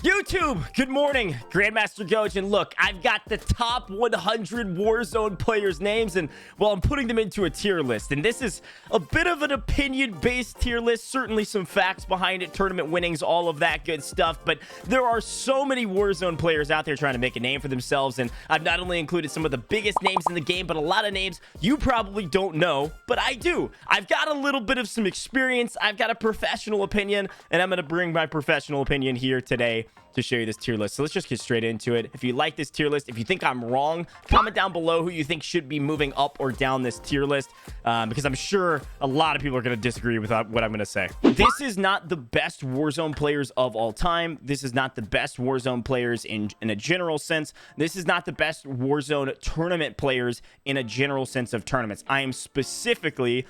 YouTube, good morning. Grandmaster Gojj, and look, I've got the top 100 Warzone players' names, and well, I'm putting them into a tier list. And this is a bit of an opinion-based tier list, certainly some facts behind it, tournament winnings, all of that good stuff. But there are so many Warzone players out there trying to make a name for themselves, and I've not only included some of the biggest names in the game, but a lot of names you probably don't know, but I do. I've got a little bit of some experience, I've got a professional opinion, and I'm going to bring my professional opinion here today to show you this tier list. So let's just get straight into it. If you like this tier list, if you think I'm wrong, comment down below who you think should be moving up or down this tier list, because I'm sure a lot of people are going to disagree with what I'm going to say. This is not the best Warzone players of all time. This is not the best Warzone players in a general sense. This is not the best Warzone tournament players in a general sense of tournaments. I am specifically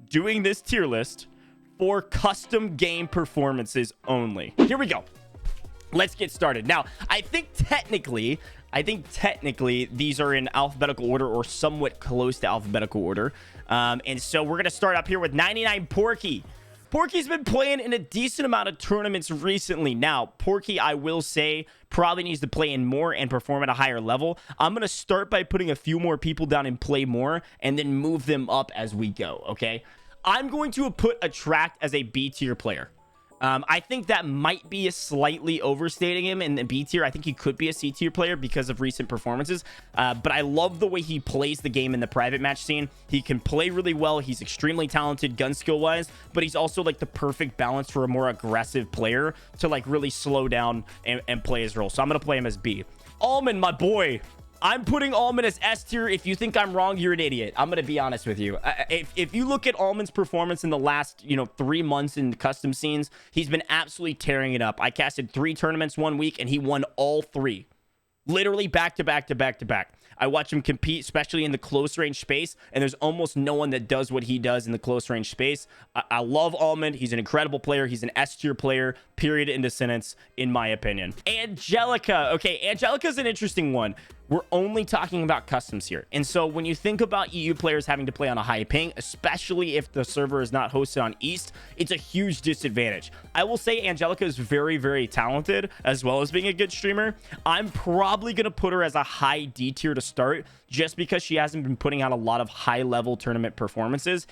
doing this tier list for custom game performances only. Here we go. Let's get started. Now, I think technically these are in alphabetical order or somewhat close to alphabetical order. And so we're going to start up here with 99 Porky. Porky's been playing in a decent amount of tournaments recently. Now, Porky, I will say, probably needs to play in more and perform at a higher level. I'm going to start by putting a few more people down and play more and then move them up as we go, okay? I'm going to put Attract as a B tier player. I think that might be a slightly overstating him in the B tier. I think he could be a C tier player because of recent performances. But I love the way he plays the game in the private match scene. He can play really well. He's extremely talented gun skill wise, but he's also like the perfect balance for a more aggressive player to like really slow down and play his role. So I'm going to play him as B. Almond, my boy. I'm putting Almond as S tier. If you think I'm wrong, you're an idiot. I'm going to be honest with you. If you look at Almond's performance in the last, 3 months in custom scenes, he's been absolutely tearing it up. I casted 3 tournaments 1 week, and he won all 3. Literally back to back to back to back. I watch him compete, especially in the close range space, and there's almost no one that does what he does in the close range space. I love Almond. He's an incredible player. He's an S tier player, period, end of sentence, in my opinion. Angelica. Okay, Angelica's an interesting one. We're only talking about customs here. And so when you think about EU players having to play on a high ping, especially if the server is not hosted on East, it's a huge disadvantage. I will say Angelica is very, very talented, as well as being a good streamer. I'm probably going to put her as a high D tier to start, just because she hasn't been putting out a lot of high-level tournament performances.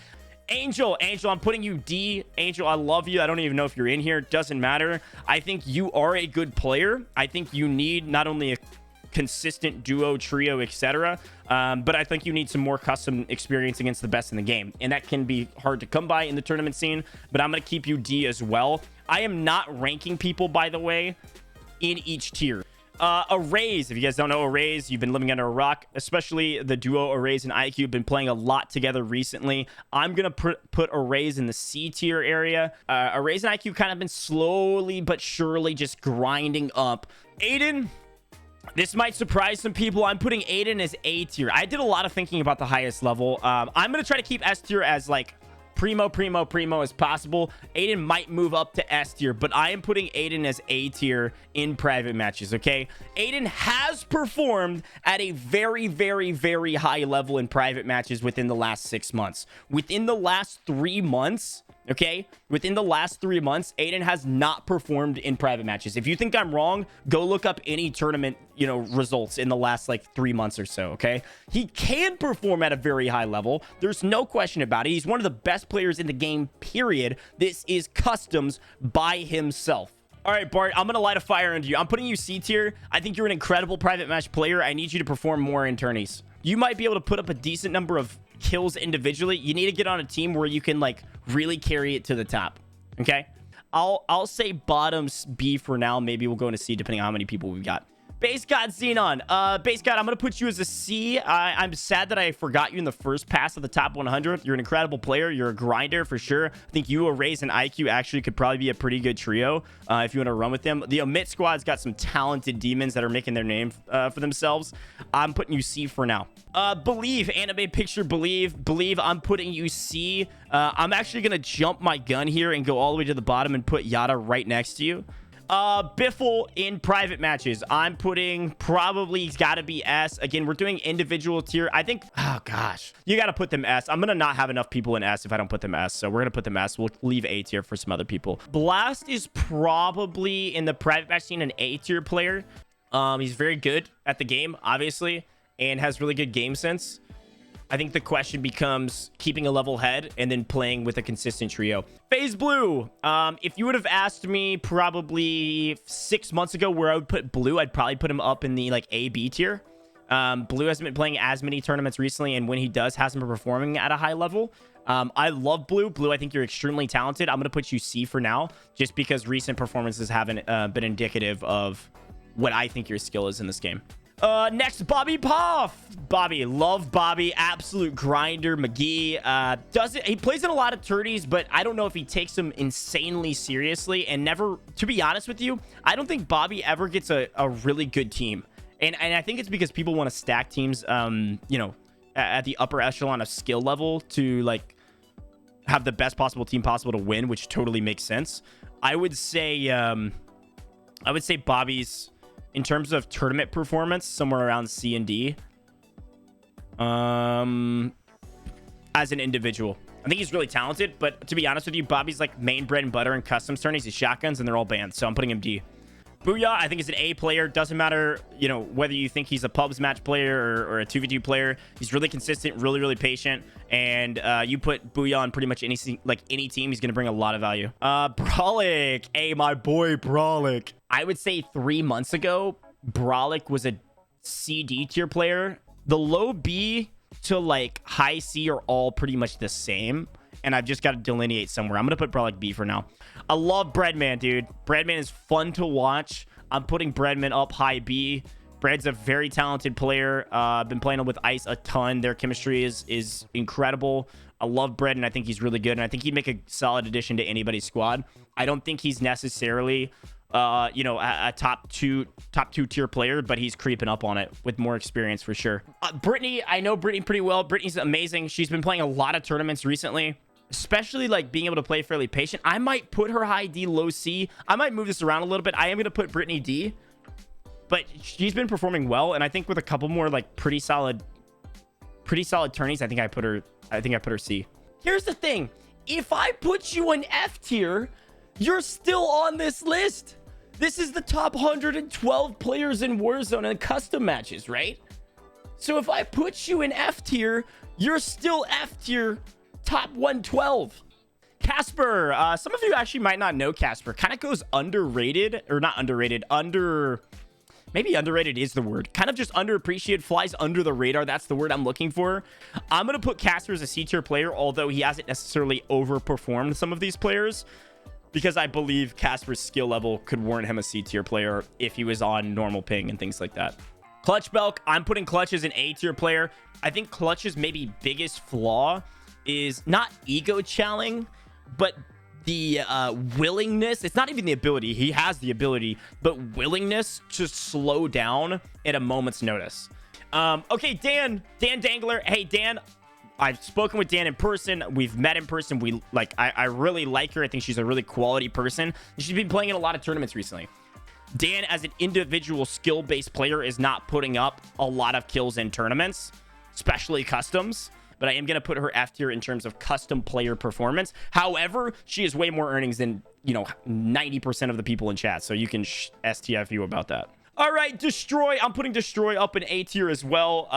Angel, I'm putting you D. Angel, I love you. I don't even know if you're in here. Doesn't matter. I think you are a good player. I think you need not only a consistent duo, trio, etc. But I think you need some more custom experience against the best in the game, and that can be hard to come by in the tournament scene. But I'm going to keep you D as well. I am not ranking people, by the way, in each tier. Arrays, if you guys don't know Arrays, you've been living under a rock, especially the duo Arrays and IQ have been playing a lot together recently. I'm gonna put Arrays in the C tier area. Arrays and IQ kind of been slowly but surely just grinding up. Aiden, this might surprise some people. I'm putting Aiden as A tier. I did a lot of thinking about the highest level. I'm going to try to keep S tier as like primo as possible. Aiden might move up to S tier, but I am putting Aiden as A tier in private matches, okay? Aiden has performed at a very, very, very high level in private matches within the last 6 months. Within the last 3 months, okay? Within the last 3 months, Aiden has not performed in private matches. If you think I'm wrong, go look up any tournament, results in the last like 3 months or so, okay? He can perform at a very high level. There's no question about it. He's one of the best players in the game, period. This is customs by himself. All right, Bart, I'm going to light a fire under you. I'm putting you C tier. I think you're an incredible private match player. I need you to perform more in tourneys. You might be able to put up a decent number of kills individually. You need to get on a team where you can like really carry it to the top, okay? I'll say bottoms B for now. Maybe we'll go into C depending on how many people we've got. Base God Xenon. Base God, I'm going to put you as a C. I'm sad that I forgot you in the first pass of the top 100. You're an incredible player. You're a grinder for sure. I think you, Arrays, and IQ actually could probably be a pretty good trio if you want to run with them. The Omit Squad's got some talented demons that are making their name for themselves. I'm putting you C for now. Believe, anime picture, believe, I'm putting you C. I'm actually going to jump my gun here and go all the way to the bottom and put Yada right next to you. Biffle in private matches. I'm putting probably he's got to be S. Again, we're doing individual tier. I think, oh gosh, you got to put them S. I'm going to not have enough people in S if I don't put them S. So we're going to put them S. We'll leave A tier for some other people. Blast is probably in the private match scene an A tier player. He's very good at the game, obviously, and has really good game sense. I think the question becomes keeping a level head and then playing with a consistent trio. FaZe Blue. If you would have asked me probably 6 months ago where I would put Blue, I'd probably put him up in the like A, B tier. Blue hasn't been playing as many tournaments recently, and when he does, hasn't been performing at a high level. I love Blue. Blue, I think you're extremely talented. I'm going to put you C for now, just because recent performances haven't been indicative of what I think your skill is in this game. Next, Bobby Puff. Bobby, love Bobby, absolute grinder. McGee he plays in a lot of tourneys, but I don't know if he takes them insanely seriously. And never, to be honest with you, I don't think Bobby ever gets a really good team. And I think it's because people want to stack teams, you know, at the upper echelon of skill level to like have the best possible team possible to win, which totally makes sense. I would say Bobby's, in terms of tournament performance, somewhere around C and D. As an individual, I think he's really talented, but to be honest with you, Bobby's like main bread and butter in customs tourneys is shotguns, and they're all banned, so I'm putting him D. Booyah, I think is an A player. Doesn't matter, you know, whether you think he's a pubs match player or a 2v2 player. He's really consistent, really patient, and you put Booyah on pretty much any team, he's gonna bring a lot of value. Brolic, hey, my boy Brolic. I would say 3 months ago, Brolic was a CD tier player. The low B to like high C are all pretty much the same, and I've just got to delineate somewhere. I'm gonna put Brolic B for now. I love Breadman, dude. Breadman is fun to watch. I'm putting Breadman up high B. Bread's a very talented player. I've been playing with Ice a ton. Their chemistry is incredible. I love Bread, and I think he's really good, and I think he'd make a solid addition to anybody's squad. I don't think he's necessarily you know, a top two tier player, but he's creeping up on it with more experience for sure. Brittany, I know Brittany pretty well. Brittany's amazing. She's been playing a lot of tournaments recently, especially like being able to play fairly patient. I might put her high D, low C. I might move this around a little bit. I am going to put Brittany D, but she's been performing well, and I think with a couple more like pretty solid tourneys, I think I put her C. Here's the thing. If I put you in F tier, you're still on this list. This is the top 112 players in Warzone and custom matches, right? So if I put you in F tier, you're still F tier, top 112. Casper, some of you actually might not know Casper. Kind of goes underrated, or not underrated, maybe underrated is the word. Kind of just underappreciated, flies under the radar. That's the word I'm looking for. I'm going to put Casper as a C tier player, although he hasn't necessarily overperformed some of these players, because I believe Casper's skill level could warrant him a C tier player if he was on normal ping and things like that. Clutch Belk, I'm putting Clutch as an A tier player. I think Clutch's maybe biggest flaw is not ego challenging, but the willingness. It's not even the ability. He has the ability, but willingness to slow down at a moment's notice. Okay, Dan Dangler. Hey, Dan. I've spoken with Dan in person. We've met in person. I really like her. I think she's a really quality person. She's been playing in a lot of tournaments recently. Dan, as an individual skill-based player, is not putting up a lot of kills in tournaments, especially customs. But I am going to put her F tier in terms of custom player performance. However, she has way more earnings than, you know, 90% of the people in chat. So you can STF you about that. All right, Destroy. I'm putting Destroy up in A tier as well.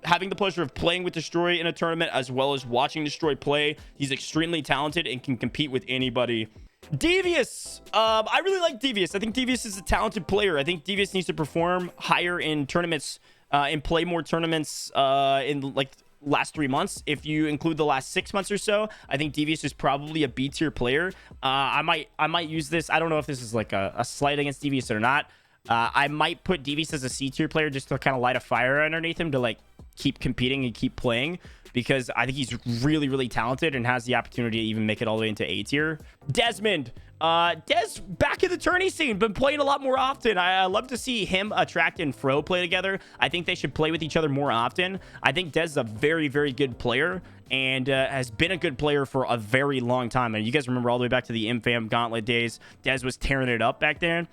Having the pleasure of playing with Destroy in a tournament as well as watching Destroy play. He's extremely talented and can compete with anybody. Devious. I really like Devious. I think Devious is a talented player. I think Devious needs to perform higher in tournaments and play more tournaments in like last 3 months. If you include the last 6 months or so, I think Devious is probably a B tier player. I might use this. I don't know if this is like a slight against Devious or not. I might put Devious as a C tier player just to kind of light a fire underneath him to like keep competing and keep playing. because I think he's really, really talented and has the opportunity to even make it all the way into A tier. Desmond. Des, back in the tourney scene, been playing a lot more often. I love to see him, Attract, and Fro play together. I think they should play with each other more often. I think Des is a very, very good player and has been a good player for a very long time. And you guys remember all the way back to the Infam Gauntlet days. Des was tearing it up back then,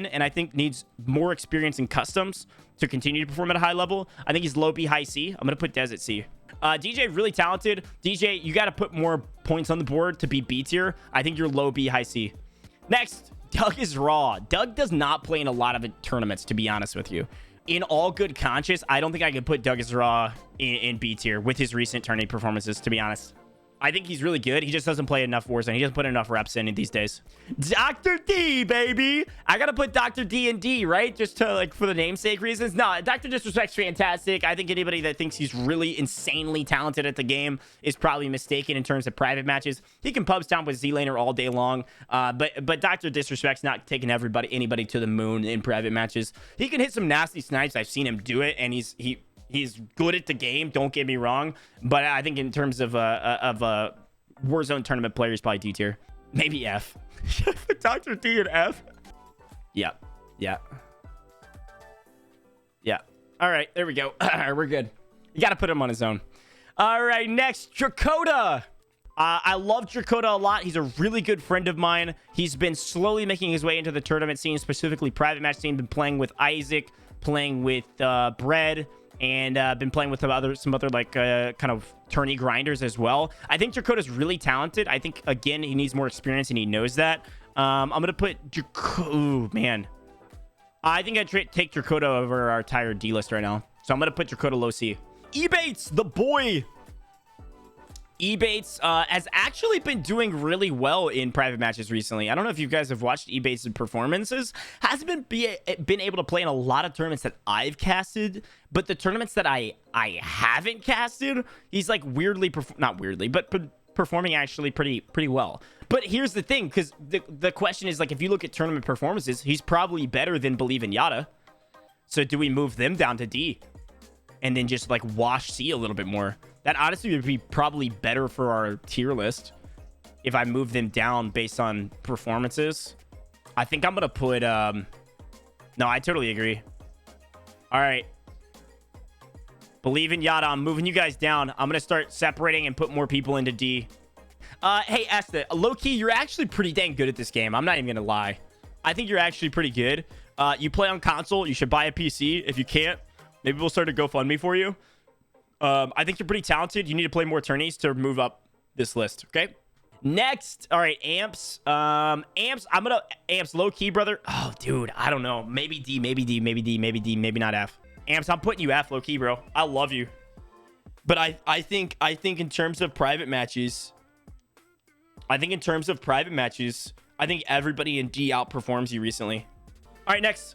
and I think needs more experience in customs to continue to perform at a high level. I think he's low B, high C. I'm going to put Des at C. DJ, really talented. DJ, you got to put more points on the board to be B tier. I think you're low B, high C. Next, Doug is raw. Doug does not play in a lot of tournaments, to be honest with you. In all good conscience, I don't think I could put Doug is raw in B tier with his recent tourney performances, to be honest. I think he's really good. He just doesn't play enough Warzone. He doesn't put enough reps in these days. Dr. D, baby. I got to put Dr. D and D, right? Just to, like, for the namesake reasons. No, Dr. Disrespect's fantastic. I think anybody that thinks he's really insanely talented at the game is probably mistaken in terms of private matches. He can pub stomp with Z-Laner all day long. But Dr. Disrespect's not taking anybody to the moon in private matches. He can hit some nasty snipes. I've seen him do it, and he's good at the game, don't get me wrong, but I think in terms of a Warzone tournament player, he's probably D tier, maybe F. Dr. D and F. Yeah. All right, there we go. We're good. You got to put him on his own. All right, next, Drakota. I love Drakota a lot. He's a really good friend of mine. He's been slowly making his way into the tournament scene, specifically private match scene. Been playing with Isaac, playing with Bread, and been playing with some other like kind of tourney grinders as well. I think Drakota's really talented. I think, again, he needs more experience, and he knows that. I'm going to put Ooh, man. I think I'd take Drakota over our entire D list right now. So I'm going to put Drakota low C. Ebates, the boy. Ebates has actually been doing really well in private matches recently. I don't know if you guys have watched Ebates' performances. Hasn't been able to play in a lot of tournaments that I've casted, but the tournaments that I haven't casted, he's like weirdly, not weirdly, but performing actually pretty well. But here's the thing, because the question is, like, if you look at tournament performances, he's probably better than Believe in Yada. So do we move them down to D and then just like wash C a little bit more? That honestly would be probably better for our tier list if I move them down based on performances. I think I'm going to put... No, I totally agree. All right. Believe in Yada. I'm moving you guys down. I'm going to start separating and put more people into D. Hey, Esther. Low-key, you're actually pretty dang good at this game. I'm not even going to lie. I think you're actually pretty good. You play on console. You should buy a PC. If you can't, maybe we'll start a GoFundMe for you. I think you're pretty talented. You need to play more tourneys to move up this list. Okay. Next. All right. Amps. Amps. Amps low key, brother. Oh, dude. I don't know. Maybe D, maybe D, maybe D, maybe D, maybe not F. Amps, I'm putting you F low key, bro. I love you. But I think in terms of private matches, I think everybody in D outperforms you recently. All right. Next.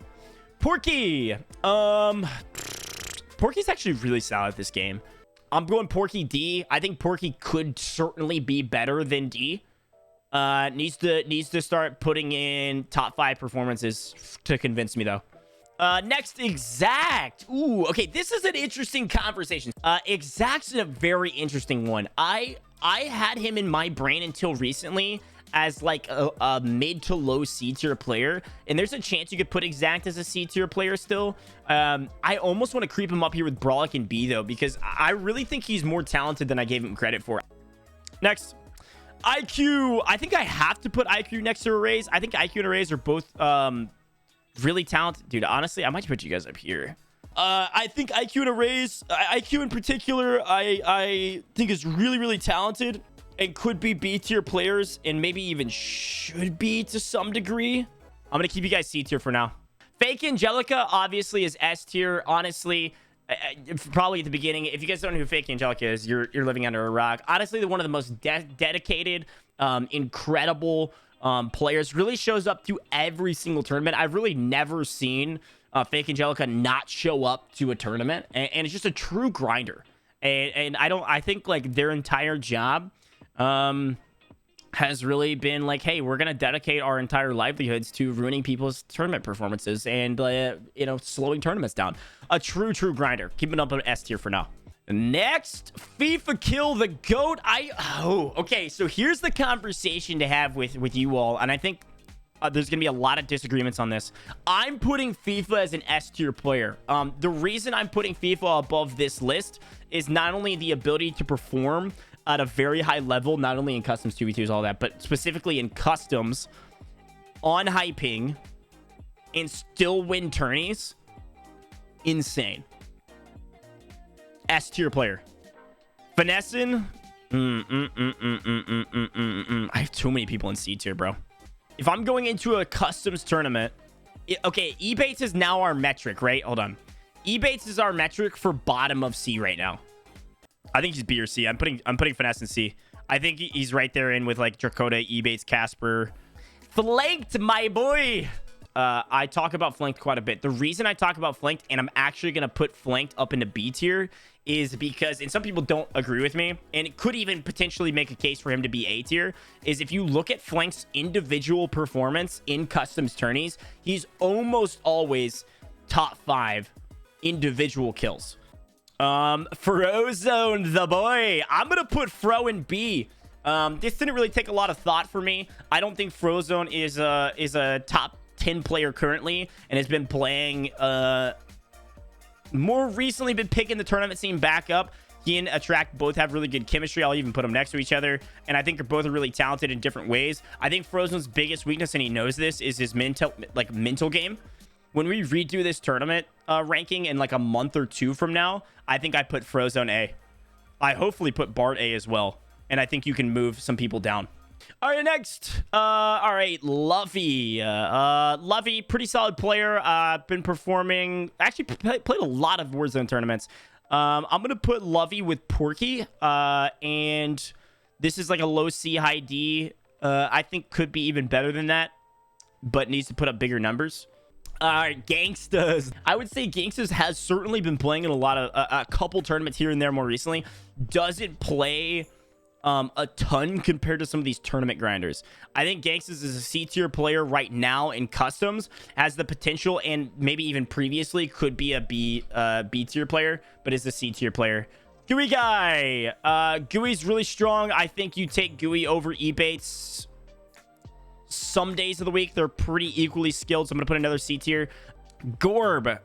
Porky. Porky's actually really solid at this game. I'm going Porky D. I think Porky could certainly be better than D. Needs to start putting in top 5 performances to convince me, though. Next, Exact. Ooh, okay, this is an interesting conversation. Exact's a very interesting one. I had him in my brain until recently as like a mid to low C tier player, and there's a chance you could put Exact as a C tier player still. I almost want to creep him up here with Brawlic and B though, because I really think he's more talented than I gave him credit for. Next, IQ. I think I have to put IQ next to Arrays. I think IQ and Arrays are both really talented. Dude, honestly, I might put you guys up here. I think IQ and Arrays, IQ in particular, I think is really, really talented and could be B tier players, and maybe even should be to some degree. I'm gonna keep you guys C tier for now. Fake Angelica obviously is S tier. Honestly, probably at the beginning. If you guys don't know who Fake Angelica is, you're living under a rock. Honestly, they're one of the most dedicated, incredible players. Really shows up to every single tournament. I've really never seen Fake Angelica not show up to a tournament, and it's just a true grinder. And I think like their entire job has really been like, hey, we're gonna dedicate our entire livelihoods to ruining people's tournament performances and slowing tournaments down. A true grinder. Keeping up an S tier for now. Next, FIFA kill the GOAT. Okay, so here's the conversation to have with you all, and I think there's gonna be a lot of disagreements on this. I'm putting FIFA as an S tier player. The reason I'm putting FIFA above this list is not only the ability to perform at a very high level, not only in customs 2v2s, all that, but specifically in customs on high ping and still win tourneys. Insane. S tier player. Finessing. I have too many people in C tier, bro. If I'm going into a customs tournament, okay, Ebates is now our metric, right? Hold on. Ebates is our metric for bottom of C right now. I think he's B or C. I'm putting Finesse in C. I think he's right there in with like Dracota, Ebates, Casper. Flanked, my boy. I talk about flanked quite a bit. The reason I talk about flanked, and I'm actually going to put flanked up into B tier, is because, and some people don't agree with me, and it could even potentially make a case for him to be A tier, is if you look at Flanked's individual performance in customs tourneys, he's almost always top 5 individual kills. Frozone, the boy. I'm going to put Fro in B. This didn't really take a lot of thought for me. I don't think Frozone is a top 10 player currently, and has been playing more recently, been picking the tournament scene back up. He and Attract both have really good chemistry. I'll even put them next to each other, and I think they're both really talented in different ways. I think Frozone's biggest weakness, and he knows this, is his mental game. When we redo this tournament ranking in like a month or two from now, I think I put Frozone A. I hopefully put Bart A as well, and I think you can move some people down. All right, next. All right, Lovey. Lovey, pretty solid player. Been performing. Actually, played a lot of Warzone tournaments. I'm gonna put Lovey with Porky. And this is like a low C, high D. I think could be even better than that, but needs to put up bigger numbers. All right, Gangsters. I would say Gangsters has certainly been playing in a couple tournaments here and there more recently. Doesn't play a ton compared to some of these tournament grinders. I think Gangsters is a C tier player right now in customs, has the potential, and maybe even previously could be a B tier player, but is a C tier player. Gooey guy. Gooey's really strong. I think you take Gooey over Ebates some days of the week. They're pretty equally skilled, so I'm gonna put another C tier. Gorb.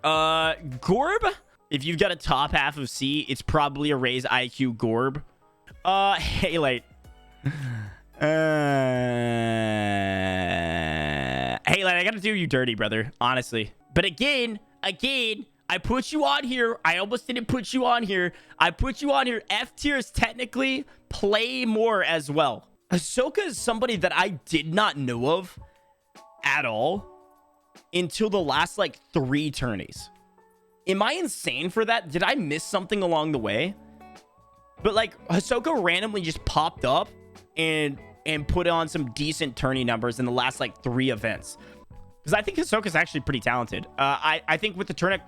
Gorb, if you've got a top half of C, it's probably a raise IQ Gorb. Halite. Halite, I gotta do you dirty, brother. Honestly. But again, I put you on here. I almost didn't put you on here. I put you on here. F tier is technically play more as well. Ahsoka is somebody that I did not know of at all until the last like 3 tourneys. Am I insane for that? Did I miss something along the way? But like Ahsoka randomly just popped up and put on some decent tourney numbers in the last like 3 events. Because I think Ahsoka's actually pretty talented. I think with the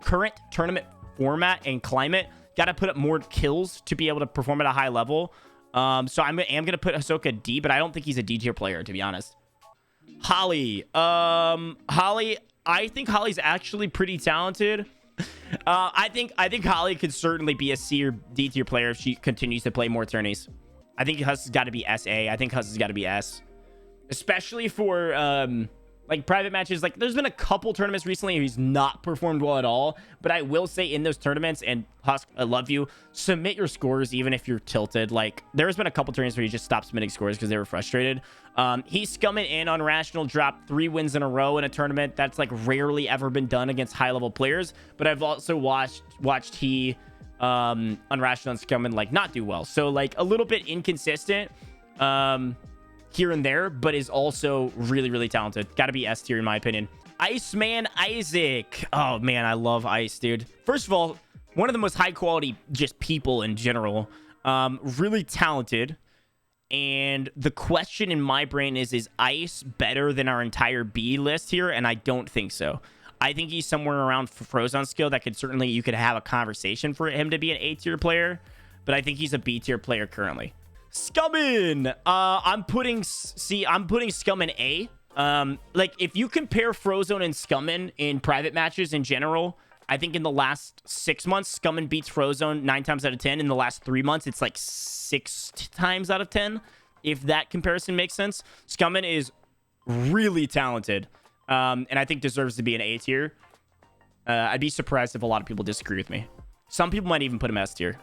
current tournament format and climate, got to put up more kills to be able to perform at a high level. So I am going to put Ahsoka D, but I don't think he's a D tier player, to be honest. Holly. Holly, I think Holly's actually pretty talented. I think Holly could certainly be a C or D tier player if she continues to play more tourneys. I think Huss has got to be SA. I think Huss has got to be S. Especially for like private matches. Like there's been a couple tournaments recently where he's not performed well at all. But I will say in those tournaments, and Husk, I love you, submit your scores even if you're tilted. Like there's been a couple tournaments where he just stopped submitting scores because they were frustrated. He's scumming in on Rational, dropped 3 wins in a row in a tournament. That's like rarely ever been done against high level players. But I've also watched he on Rational and scumming like not do well. So like a little bit inconsistent here and there, but is also really, really talented. Got to be S tier in my opinion. Iceman Isaac. Oh man, I love Ice, dude. First of all, one of the most high quality just people in general. Really talented. And the question in my brain is Ice better than our entire B list here? And I don't think so. I think he's somewhere around Frozone skill that could certainly, you could have a conversation for him to be an A tier player, but I think he's a B tier player currently. Scummin. I'm putting Scum in A. Like if you compare Frozone and Scummin in private matches in general, I think in the last 6 months, Scummin beats Frozone 9 times out of 10. In the last 3 months, it's like 6 times out of 10, if that comparison makes sense. Scummin is really talented, and I think deserves to be an A tier. I'd be surprised if a lot of people disagree with me. Some people might even put him S tier.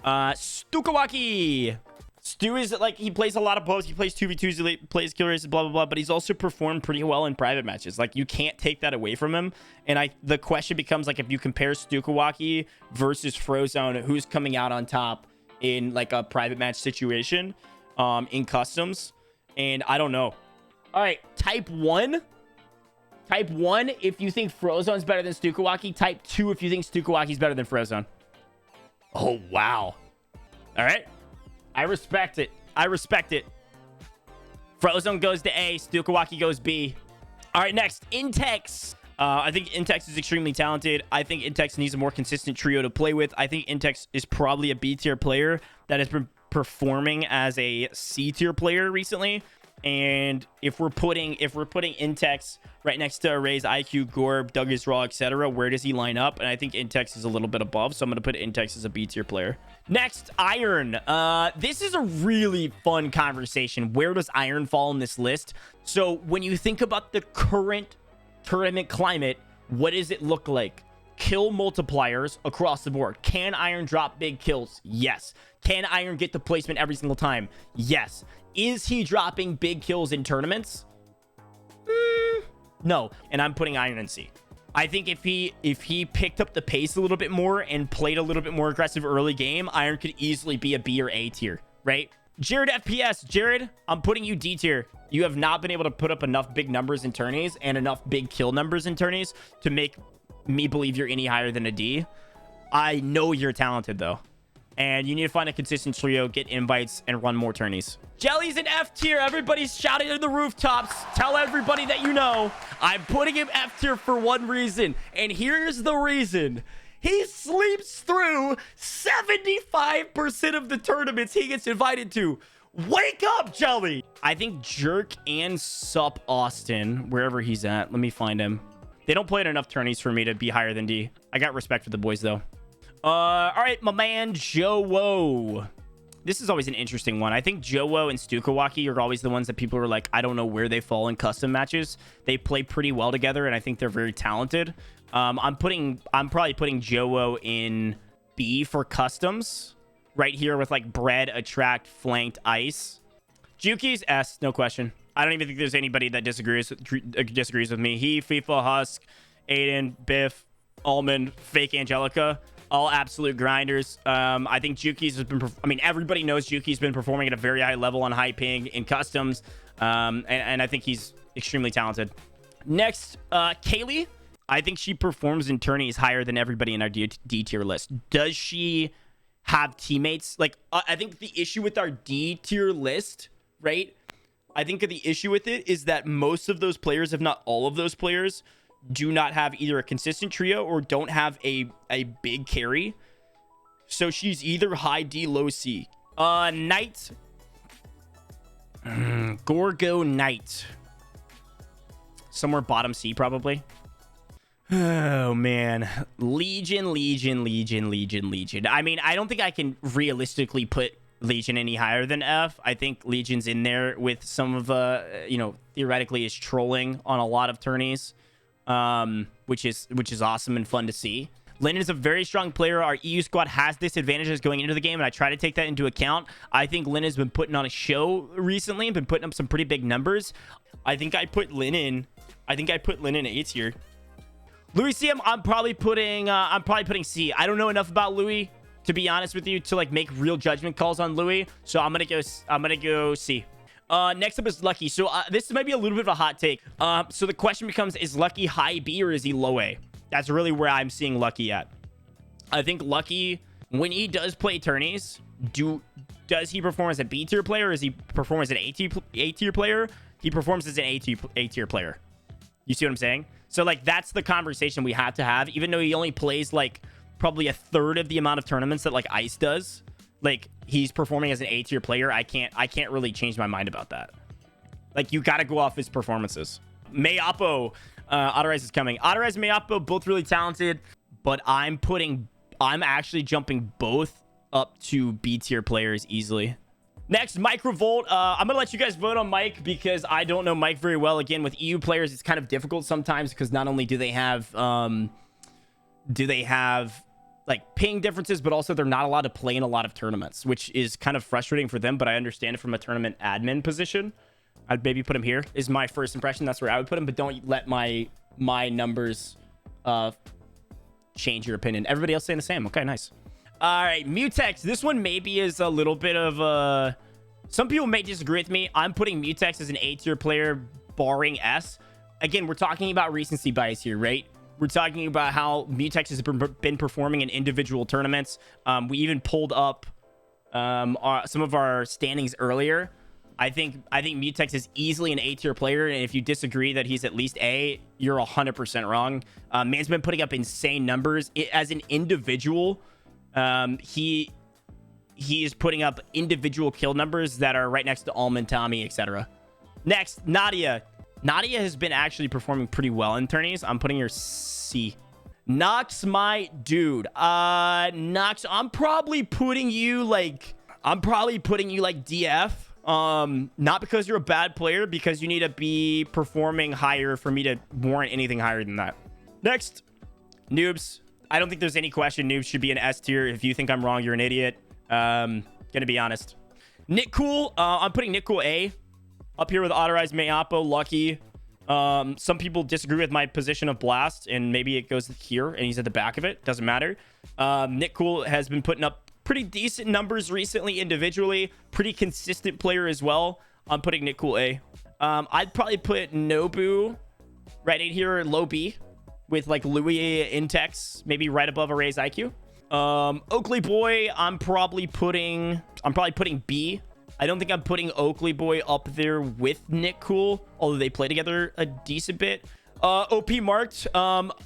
Stukawaki. Stu is like, he plays a lot of bows. He plays 2v2s, he plays kill races, blah, blah, blah. But he's also performed pretty well in private matches. Like, you can't take that away from him. And the question becomes, like, if you compare Stukawaki versus Frozone, who's coming out on top in, like, a private match situation in customs? And I don't know. All right, type 1. Type 1 if you think Frozone's better than Stukawaki. Type 2 if you think Stukawaki's better than Frozone. Oh, wow. All right. I respect it. I respect it. Frozone goes to A. Stukawaki goes B. All right, next. Intex. I think Intex is extremely talented. I think Intex needs a more consistent trio to play with. I think Intex is probably a B tier player that has been performing as a C tier player recently. And if we're putting Intex right next to Array's IQ, Gorb, Douglas Raw, etc., where does he line up? And I think Intex is a little bit above, so I'm going to put Intex as a B tier player. Next, Iron. This is a really fun conversation. Where does Iron fall in this list? So when you think about the current tournament climate, what does it look like? Kill multipliers across the board. Can Iron drop big kills? Yes. Can Iron get the placement every single time? Yes. Is he dropping big kills in tournaments? No. And I'm putting Iron in C. I think if he picked up the pace a little bit more and played a little bit more aggressive early game, Iron could easily be a B or A tier, right? Jared FPS. Jared, I'm putting you D tier. You have not been able to put up enough big numbers in tourneys and enough big kill numbers in tourneys to make me believe you're any higher than a D. I know you're talented, though. And you need to find a consistent trio, get invites, and run more tourneys. Jelly's an F tier. Everybody's shouting to the rooftops. Tell everybody that you know. I'm putting him F tier for one reason. And here's the reason. He sleeps through 75% of the tournaments he gets invited to. Wake up, Jelly! I think Jerk and Sup Austin, wherever he's at. Let me find him. They don't play in enough tourneys for me to be higher than D. I got respect for the boys, though. All right, my man, Joe. This is always an interesting one. I think Joe and Stukawaki are always the ones that people are like, I don't know where they fall in custom matches. They play pretty well together, and I think they're very talented. I'm probably putting Joe in B for customs. Right here with like Bread, Attract, Flanked, Ice. Juki's S, no question. I don't even think there's anybody that disagrees with me. He, FIFA, Husk, Aiden, Biff, Almond, Fake Angelica. All absolute grinders. I think Juki's has been... everybody knows Juki's been performing at a very high level on high ping in customs. And I think he's extremely talented. Next, Kaylee. I think she performs in tourneys higher than everybody in our D tier list. Does she have teammates? Like, I think the issue with our D tier list, right? I think the issue with it is that most of those players, if not all of those players, do not have either a consistent trio or don't have a big carry. So she's either high D, low C. Knight. Gorgo Knight. Somewhere bottom C, probably. Oh, man. Legion. I mean, I don't think I can realistically put Legion any higher than F. I think Legion's in there with some of, theoretically is trolling on a lot of tourneys. Which is awesome and fun to see. Linen is a very strong player. Our EU squad has disadvantages going into the game, and I try to take that into account. I think Linen has been putting on a show recently and been putting up some pretty big numbers. I think I put Linen A tier. Louis CM, I'm probably putting C. I don't know enough about Louis, to be honest with you, to like make real judgment calls on Louis. So I'm gonna go C. Next up is Lucky. So this might be a little bit of a hot take. So the question becomes, is Lucky high B or is he low A? That's really where I'm seeing Lucky at. I think Lucky, when he does play tourneys, does he perform as a B tier player or does he perform as an A tier player? He performs as an A tier player. You see what I'm saying? So like that's the conversation we have to have, even though he only plays like probably a third of the amount of tournaments that like Ice does. Like he's performing as an A tier player. I can't really change my mind about that. Like you got to go off his performances. Mayapo, Autorise is coming. Autorise and Mayapo, both really talented. but I'm actually jumping both up to B tier players easily. Next, Microvolt. I'm gonna let you guys vote on Mike because I don't know Mike very well. Again, with EU players, it's kind of difficult sometimes because not only do they have like ping differences, but also they're not allowed to play in a lot of tournaments, which is kind of frustrating for them. But I understand it from a tournament admin position. I'd maybe put him here is my first impression. That's where I would put him, but don't let my numbers change your opinion. Everybody else saying the same. Okay, nice. All right, Mutex. This one maybe is a little bit of a... Some people may disagree with me. I'm putting Mutex as an A tier player, barring S. Again, we're talking about recency bias here, right? We're talking about how Mutex has been performing in individual tournaments. We even pulled up some of our standings earlier. I think Mutex is easily an A tier player, and if you disagree that he's at least A, you're 100% wrong. Man's been putting up insane numbers as an individual. He is putting up individual kill numbers that are right next to Almond, Tommy, etc. Next, Nadia. Nadia has been actually performing pretty well in tourneys. I'm putting her C. Nox, my dude. Nox, I'm probably putting you like DF. Not because you're a bad player, because you need to be performing higher for me to warrant anything higher than that. Next, Noobs. I don't think there's any question Noobs should be an S tier. If you think I'm wrong, you're an idiot. Gonna be honest. Nick Cool. I'm putting Nick Cool A. Up here with Autorize, Mayapo, Lucky. Some people disagree with my position of Blast, and maybe it goes here, and he's at the back of it. Doesn't matter. Nick Cool has been putting up pretty decent numbers recently individually. Pretty consistent player as well. I'm putting Nick Cool A. I'd probably put Nobu right in here, low B, with like Louis Intex, maybe right above Array's IQ. Oakley Boy, I'm probably putting B. I don't think I'm putting Oakley Boy up there with Nick Cool, although they play together a decent bit. OP Marked,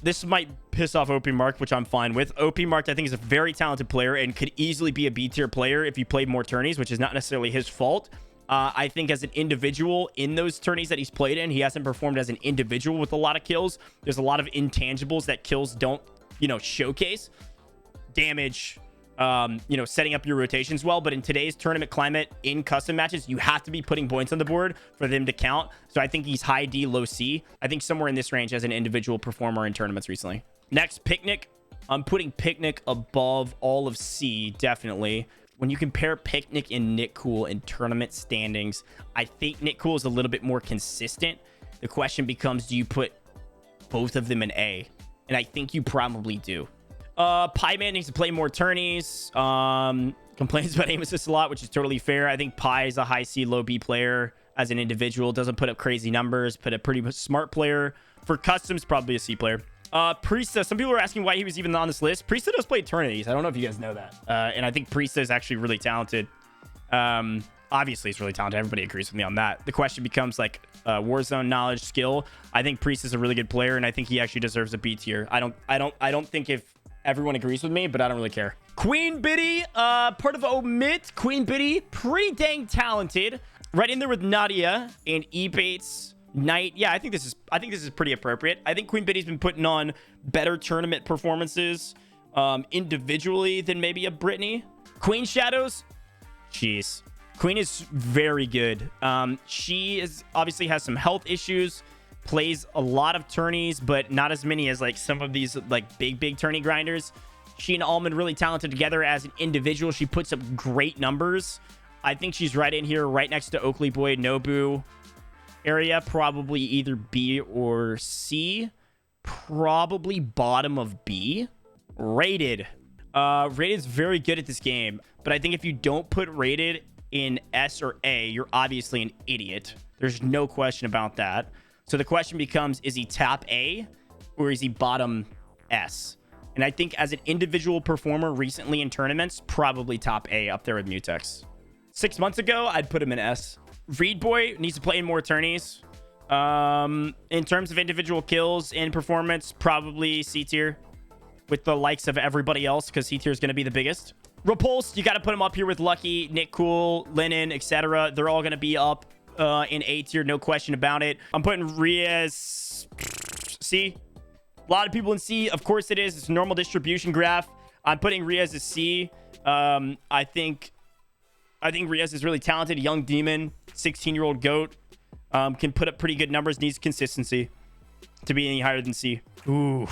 this might piss off OP Marked, which I'm fine with. OP Marked, I think, is a very talented player and could easily be a B tier player if you played more tourneys, which is not necessarily his fault. I think as an individual in those tourneys that he's played in, he hasn't performed as an individual with a lot of kills. There's a lot of intangibles that kills don't, showcase. Damage, setting up your rotations well. But in today's tournament climate, in custom matches, you have to be putting points on the board for them to count. So I think he's high D, low C. I think somewhere in this range as an individual performer in tournaments recently. Next, Picnic. I'm putting Picnic above all of C, definitely. When you compare Picnic and Nick Cool in tournament standings, I think Nick Cool is a little bit more consistent. The question becomes, do you put both of them in A? And I think you probably do. Pieman needs to play more tourneys. Complains about aim assist a lot, which is totally fair. I think Pie is a high C, low B player as an individual. Doesn't put up crazy numbers, but a pretty smart player. For customs, probably a C player. Priesta, some people are asking why he was even on this list. Priesta does play tourneys. I don't know if you guys know that. And I think Priesta is actually really talented. Obviously, he's really talented. Everybody agrees with me on that. The question becomes like Warzone knowledge, skill. I think Priest is a really good player, and I think he actually deserves a B tier. I don't think if everyone agrees with me, but I don't really care. Queen Biddy, part of Omit. Queen Biddy, pretty dang talented. Right in there with Nadia and Ebates. Knight. Yeah, I think this is pretty appropriate. I think Queen Biddy's been putting on better tournament performances individually than maybe a Brittany. Queen Shadows. Jeez. Queen is very good. She is obviously has some health issues, plays a lot of tourneys, but not as many as like some of these like big tourney grinders. She and Almond really talented together as an individual. She puts up great numbers. I think she's right in here, right next to Oakley Boy, Nobu area, probably either B or C. Probably bottom of B. Rated. Rated's very good at this game, but I think if you don't put Rated in S or A, you're obviously an idiot. There's no question about that. So the question becomes, is he top A or is he bottom S? And I think as an individual performer recently in tournaments, probably top A up there with Mutex. 6 months ago, I'd put him in S. Reed Boy needs to play in more tourneys. In terms of individual kills and performance, probably C tier with the likes of everybody else, because C tier is going to be the biggest. Repulse, you got to put him up here with Lucky, Nick Cool, Lennon, etc. They're all going to be up in A tier, no question about it. I'm putting Riaz C. A lot of people in C. Of course it is. It's a normal distribution graph. I'm putting Riaz as C. I think Riaz is really talented. Young demon, 16-year-old goat. Can put up pretty good numbers. Needs consistency to be any higher than C. Ooh.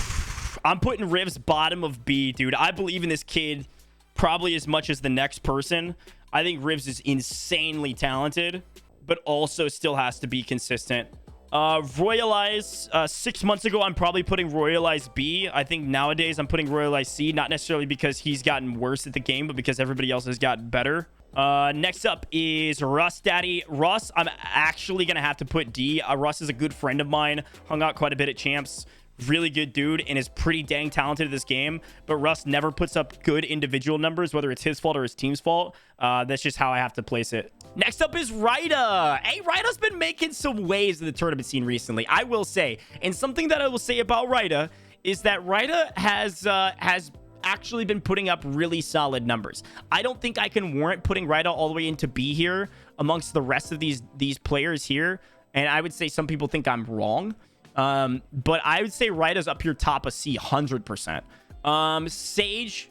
I'm putting Rivs bottom of B, dude. I believe in this kid probably as much as the next person. I think Rivs is insanely talented, but also still has to be consistent. Royalize, 6 months ago, I'm probably putting Royalize B. I think nowadays I'm putting Royalize C, not necessarily because he's gotten worse at the game, but because everybody else has gotten better. Next up is Russ Daddy. Russ, I'm actually going to have to put D. Russ is a good friend of mine, hung out quite a bit at Champs. Really good dude and is pretty dang talented at this game, but Russ never puts up good individual numbers, whether it's his fault or his team's fault. That's just how I have to place it. Next up is Ryda. Hey, Ryda's been making some waves in the tournament scene recently, I will say. And something that I will say about Ryda is that Ryda has actually been putting up really solid numbers. I don't think I can warrant putting Ryda all the way into B here amongst the rest of these players here, and I would say some people think I'm wrong. But I would say Ryda's up here top of C 100%. Sage,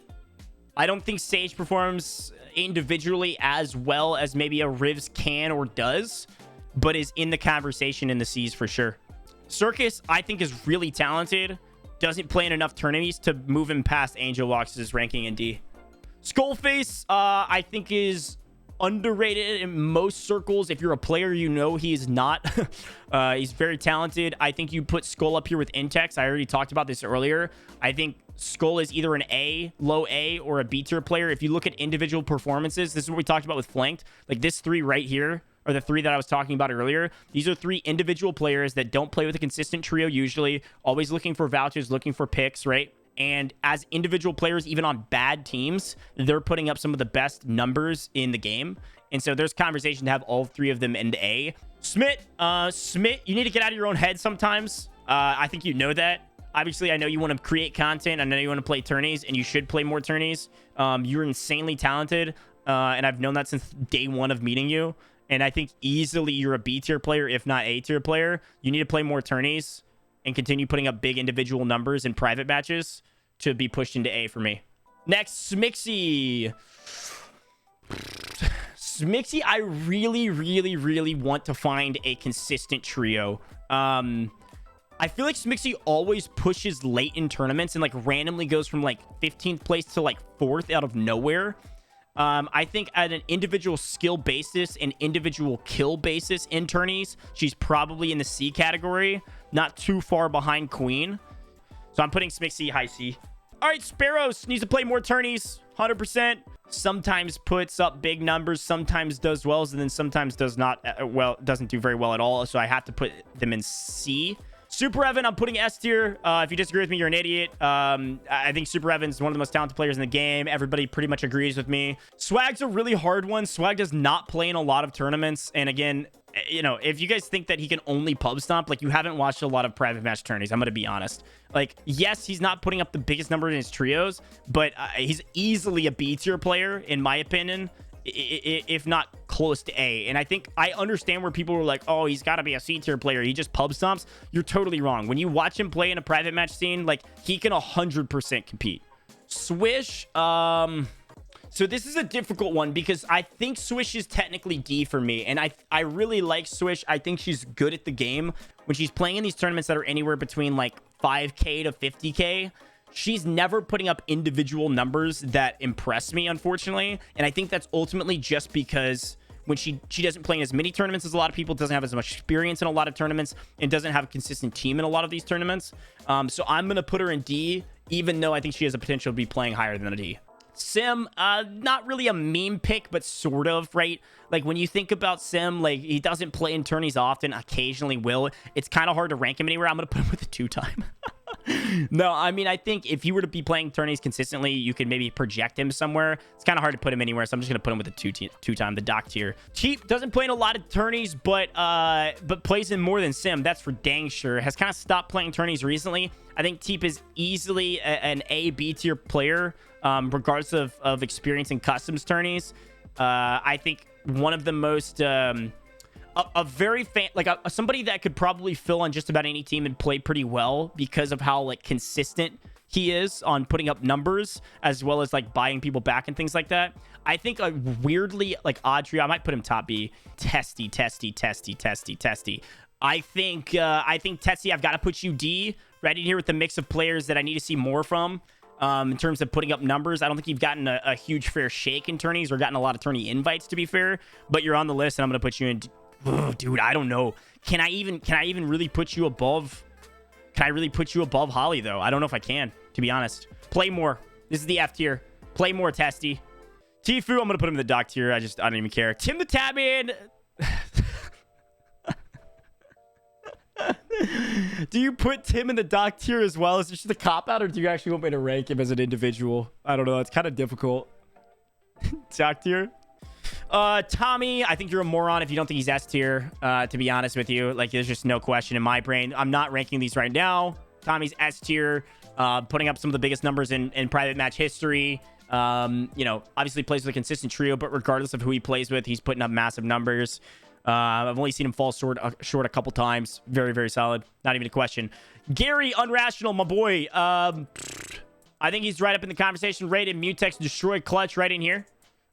I don't think Sage performs individually as well as maybe a Rivs can or does, but is in the conversation in the C's for sure. Circus, I think, is really talented. Doesn't play in enough tourneys to move him past Angel Locks' ranking in D. Skullface, I think is underrated in most circles. If you're a player, you know he's not. He's very talented. I think you put Skull up here with Intex. I already talked about this earlier. I think Skull is either an A, low A, or a B tier player. If you look at individual performances, this is what we talked about with Flanked. Like this three right here are the three that I was talking about earlier. These are three individual players that don't play with a consistent trio usually, always looking for vouchers, looking for picks, right? And as individual players, even on bad teams, they're putting up some of the best numbers in the game. And so there's conversation to have all three of them in A. Smit, you need to get out of your own head sometimes. I think you know that. Obviously, I know you want to create content. I know you want to play tourneys, and you should play more tourneys. You're insanely talented, and I've known that since day one of meeting you. And I think easily you're a B tier player, if not A tier player. You need to play more tourneys and continue putting up big individual numbers in private matches to be pushed into A for me. Next, Smixy. Smixy, I really want to find a consistent trio. I feel like Smixy always pushes late in tournaments and like randomly goes from like 15th place to like 4th out of nowhere. I think at an individual skill basis and individual kill basis in tourneys, she's probably in the C category, not too far behind Queen. So I'm putting Smixy high C. All right, Sparrows needs to play more tourneys, 100%. Sometimes puts up big numbers, sometimes does well, and then sometimes does not, doesn't do very well at all. So I have to put them in C. Super Evan, I'm putting S tier. If you disagree with me, you're an idiot. I think Super Evan's one of the most talented players in the game. Everybody pretty much agrees with me. Swag's a really hard one. Swag does not play in a lot of tournaments. And again, you know, if you guys think that he can only pub stomp, like you haven't watched a lot of private match tourneys, I'm going to be honest. Like, yes, he's not putting up the biggest number in his trios, but he's easily a B tier player, in my opinion, if not close to A. And I think I understand where people were like, oh, he's got to be a C tier player, he just pub stomps. You're totally wrong. When you watch him play in a private match scene, like, he can 100% compete. Swish, so this is a difficult one because I think Swish is technically D for me, and I really like Swish. I think she's good at the game. When she's playing in these tournaments that are anywhere between like 5K to 50K, she's never putting up individual numbers that impress me, unfortunately. And I think that's ultimately just because when she doesn't play in as many tournaments as a lot of people, doesn't have as much experience in a lot of tournaments, and doesn't have a consistent team in a lot of these tournaments. So I'm going to put her in D, even though I think she has a potential to be playing higher than a D. Sim, not really a meme pick, but sort of, right? Like, when you think about Sim, like, he doesn't play in tourneys often, occasionally will. It's kind of hard to rank him anywhere. I'm going to put him with a 2-time. No, I mean, I think if he were to be playing tourneys consistently, you could maybe project him somewhere. It's kind of hard to put him anywhere, so I'm just going to put him with a 2-time, the dock tier. Cheap doesn't play in a lot of tourneys, but plays in more than Sim. That's for dang sure. Has kind of stopped playing tourneys recently. I think Teep is easily an A, B tier player, regardless of experience in customs tourneys. I think one of the most a very somebody that could probably fill on just about any team and play pretty well because of how like consistent he is on putting up numbers as well as like buying people back and things like that. I think weirdly like odd trio. I might put him top B. Testy. I think Testy, I've got to put you D right in here with the mix of players that I need to see more from. In terms of putting up numbers, I don't think you've gotten a huge fair shake in tourneys or gotten a lot of tourney invites, to be fair, but you're on the list and I'm going to put you in. Ugh, dude, I don't know. Can I even really put you above? Can I really put you above Holly though? I don't know if I can, to be honest. Play more. This is the F tier. Play more, Testy. Tfue, I'm going to put him in the doc tier. I don't even care. Tim the Tabman. Do you put Tim in the doc tier as well? Is this just a cop-out, or do you actually want me to rank him as an individual? I don't know. It's kind of difficult. Doc tier. Tommy, I think you're a moron if you don't think he's S tier, to be honest with you. Like, there's just no question in my brain. I'm not ranking these right now. Tommy's S tier, putting up some of the biggest numbers in private match history. You know, obviously plays with a consistent trio, but regardless of who he plays with, he's putting up massive numbers. I've only seen him fall short a couple times. Very, very solid. Not even a question. Gary Unrational, my boy. I think he's right up in the conversation. Rated Mutex Destroy Clutch right in here.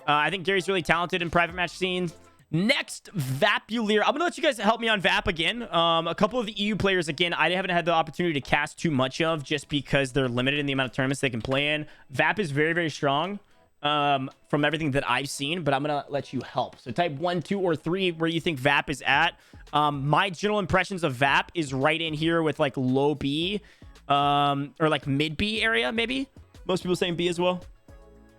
I think Gary's really talented in private match scenes. Next, Vapuleer. I'm going to let you guys help me on Vap again. A couple of the EU players, again, I haven't had the opportunity to cast too much of just because they're limited in the amount of tournaments they can play in. Vap is very, very strong from everything that I've seen, but I'm going to let you help. So type 1, 2, or 3 where you think Vap is at. My general impressions of Vap is right in here with like low B or like mid B area, maybe. Most people saying B as well.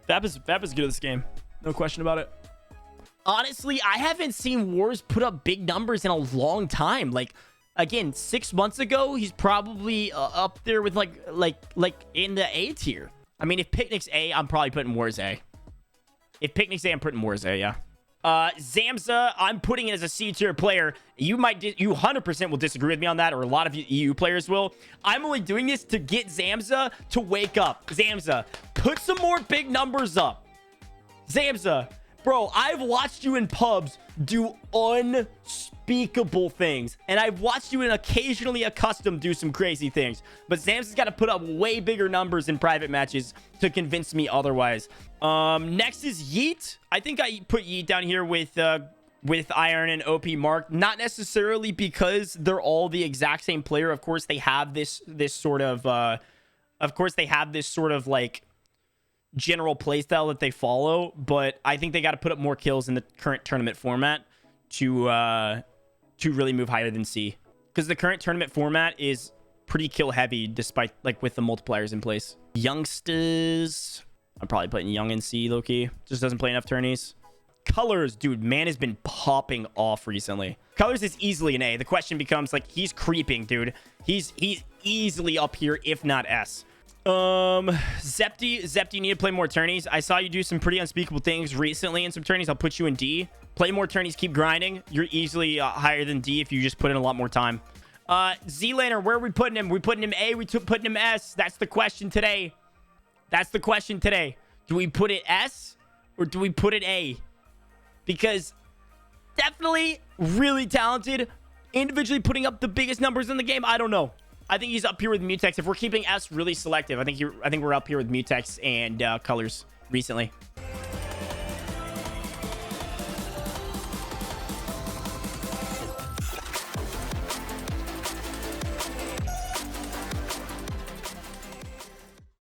Vap is good at this game. No question about it. Honestly, I haven't seen Wars put up big numbers in a long time. Like, again, 6 months ago, he's probably up there with like in the A tier. I mean, if Picnic's A, I'm probably putting Wars A. If Picnic's A, I'm putting Wars A, yeah. Zamza, I'm putting it as a C tier player. You 100% will disagree with me on that, or a lot of you EU players will. I'm only doing this to get Zamza to wake up. Zamza, put some more big numbers up. Zamza, bro, I've watched you in pubs do unspeakable things. And I've watched you in occasionally a custom do some crazy things. But Zamza's got to put up way bigger numbers in private matches to convince me otherwise. Next is Yeet. I think I put Yeet down here with Iron and OP Mark. Not necessarily because they're all the exact same player. Of course, they have this sort of like general playstyle that they follow, but I think they got to put up more kills in the current tournament format to really move higher than C, because the current tournament format is pretty kill heavy despite like with the multipliers in place. Youngsters, I'm probably putting Young in C low-key. Just doesn't play enough tourneys. Colors, dude, man has been popping off recently. Colors is easily an A. The question becomes like, he's creeping, dude. He's easily up here, if not S. Zepti need to play more tourneys. I saw you do some pretty unspeakable things recently in some tourneys. I'll put you in D. Play more tourneys, keep grinding. You're easily higher than D if you just put in a lot more time. Z-Laner, where are we putting him? We putting him A, putting him S. That's the question today. Do we put it S or do we put it A? Because definitely really talented, individually putting up the biggest numbers in the game. I don't know. I think he's up here with Mutex. If we're keeping S really selective, I think we're up here with Mutex and Colors recently.